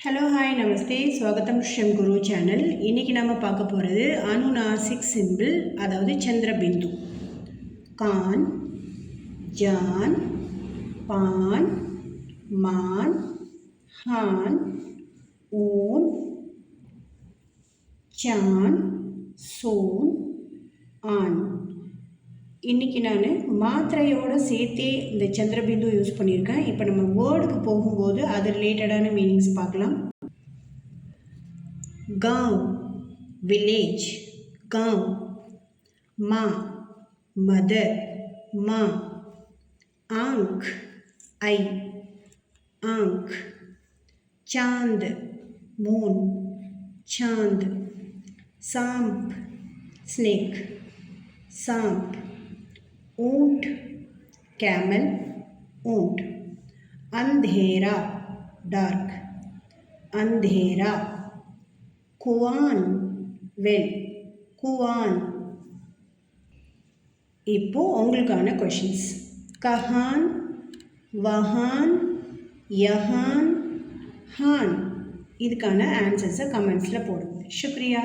Hello hi नमस्ते स्वागतम श्रीम गुरु channel इनकी नाम पाक अनुनासिक सिंबल अदावदु चंद्र बिंदु कान जान पान मान हान ऊन चान सोन आन इनकी நான் மாத்திரையோட சேர்த்தே இந்த சந்திரபிந்து யூஸ் பண்ணியிருக்கேன். இப்போ நம்ம வேர்டுக்கு போகும்போது அது ரிலேட்டடான மீனிங்ஸ் பார்க்கலாம். गांव विलेज गांव, माँ मदर माँ, आँख आई आँख, चांद मून चांद, सांप स्नेक सांप, ऊंट कैमल ऊंट, अंधेरा डार्क अंधेरा, कुआन वेल कुआन. இப்போ உங்களுக்கான क्वेश्चंस कहान वहान यहान हान இதுக்கான ஆன்சர்ஸை கமெண்ட்ஸில் போடுங்க. शुक्रिया.